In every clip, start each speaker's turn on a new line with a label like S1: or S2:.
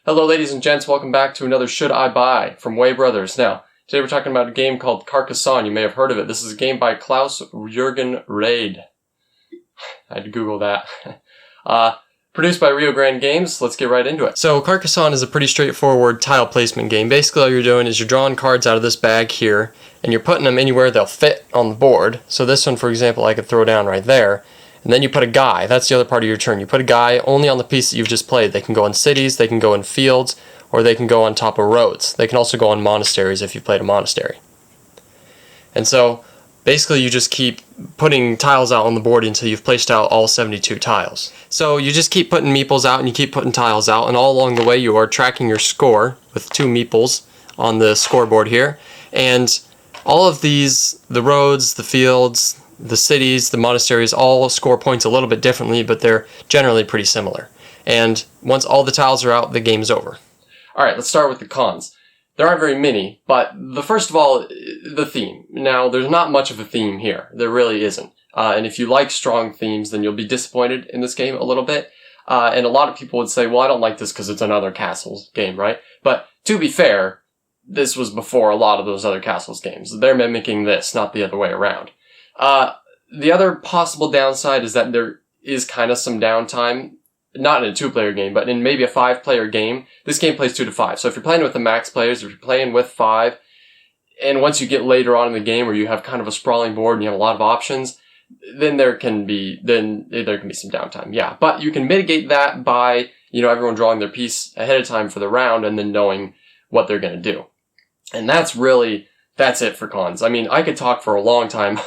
S1: Hello ladies and gents, welcome back to another Should I Buy from Way Brothers. Now, today we're talking about a game called Carcassonne. You may have heard of it. This is a game by Klaus-Jürgen Raid. I had to Google that. Produced by Rio Grande Games. Let's get right into it. So Carcassonne is a pretty straightforward tile placement game. Basically all you're doing is you're drawing cards out of this bag here, and you're putting them anywhere they'll fit on the board. So this one, for example, I could throw down right there. And then you put a guy. That's the other part of your turn. You put a guy only on the piece that you've just played. They can go in cities, they can go in fields, or they can go on top of roads. They can also go on monasteries if you've played a monastery. And so, basically you just keep putting tiles out on the board until you've placed out all 72 tiles. So you just keep putting meeples out and you keep putting tiles out, and all along the way you are tracking your score with 2 meeples on the scoreboard here. And all of these, the roads, the fields, the cities, the monasteries, all score points a little bit differently, but they're generally pretty similar. And once all the tiles are out, the game's over. Alright, let's start with the cons. There aren't very many, but first of all, the theme. Now, there's not much of a theme here. There really isn't. And if you like strong themes, then you'll be disappointed in this game a little bit. And a lot of people would say, well, I don't like this because it's another Castles game, right? But to be fair, this was before a lot of those other Castles games. They're mimicking this, not the other way around. The other possible downside is that there is kind of some downtime, not in a 2-player game, but in maybe a 5-player game. This game plays 2 to 5. So if you're playing with the max players, if you're playing with 5, and once you get later on in the game where you have kind of a sprawling board and you have a lot of options, then there can be some downtime. Yeah, but you can mitigate that by, everyone drawing their piece ahead of time for the round and then knowing what they're going to do. And that's it for cons. I mean, I could talk for a long time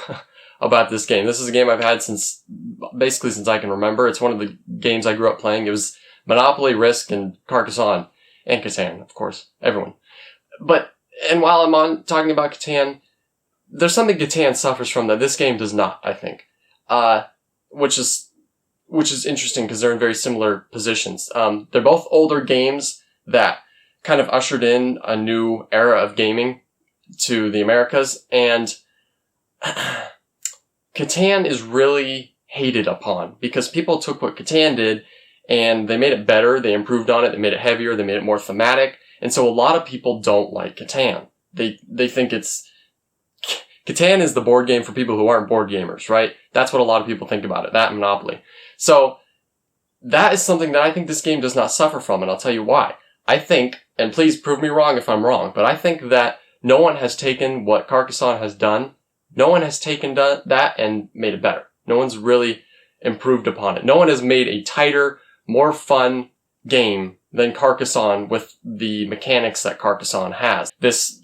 S1: about this game. This is a game I've had since I can remember. It's one of the games I grew up playing. It was Monopoly, Risk, and Carcassonne. And Catan, of course. Everyone. And while I'm talking about Catan, there's something Catan suffers from that this game does not, I think. Which is interesting because they're in very similar positions. They're both older games that kind of ushered in a new era of gaming to the Americas, and Catan is really hated upon because people took what Catan did and they made it better, they improved on it, they made it heavier, they made it more thematic, and so a lot of people don't like Catan. They think Catan is the board game for people who aren't board gamers, right? That's what a lot of people think about it, that and Monopoly. So, that is something that I think this game does not suffer from, and I'll tell you why. I think, and please prove me wrong if I'm wrong, but I think that no one has taken what Carcassonne has done. No one has taken that and made it better. No one's really improved upon it. No one has made a tighter, more fun game than Carcassonne with the mechanics that Carcassonne has. This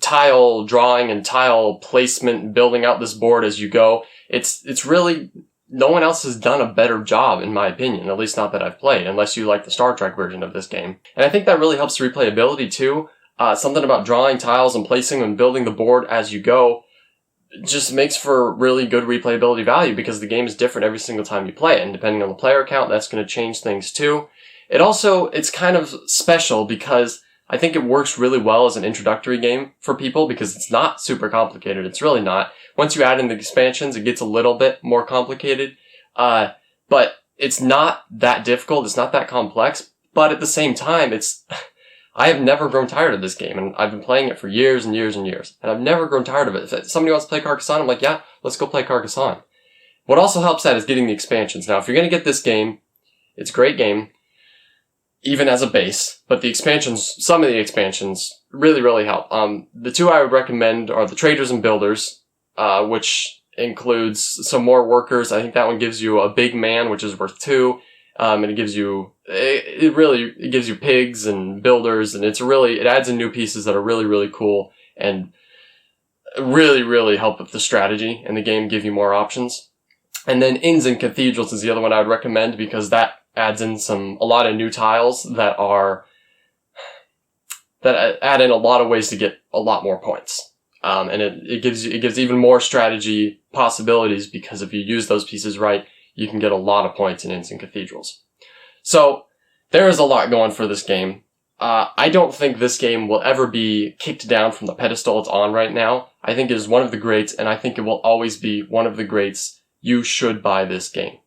S1: tile drawing and tile placement, building out this board as you go. It's really, no one else has done a better job, in my opinion. At least not that I've played, unless you like the Star Trek version of this game. And I think that really helps the replayability too. Something about drawing tiles and placing and building the board as you go just makes for really good replayability value because the game is different every single time you play it, and depending on the player count, that's going to change things too. It's kind of special because I think it works really well as an introductory game for people because it's not super complicated. It's really not. Once you add in the expansions, it gets a little bit more complicated. But it's not that difficult. It's not that complex. But at the same time, I have never grown tired of this game, and I've been playing it for years and years and years, and I've never grown tired of it. If somebody wants to play Carcassonne, I'm like, yeah, let's go play Carcassonne. What also helps that is getting the expansions. Now, if you're going to get this game, it's a great game, even as a base, but some of the expansions really, really help. The 2 I would recommend are the Traders and Builders, which includes some more workers. I think that one gives you a big man, which is worth 2. And it gives you pigs and builders, and it adds in new pieces that are really, really cool and really, really help with the strategy in the game, give you more options. And then Inns and Cathedrals is the other one I would recommend because that adds in a lot of new tiles that add in a lot of ways to get a lot more points. And it gives even more strategy possibilities because if you use those pieces right, you can get a lot of points in Inns and Cathedrals. So, there is a lot going for this game. I don't think this game will ever be kicked down from the pedestal it's on right now. I think it is one of the greats, and I think it will always be one of the greats. You should buy this game.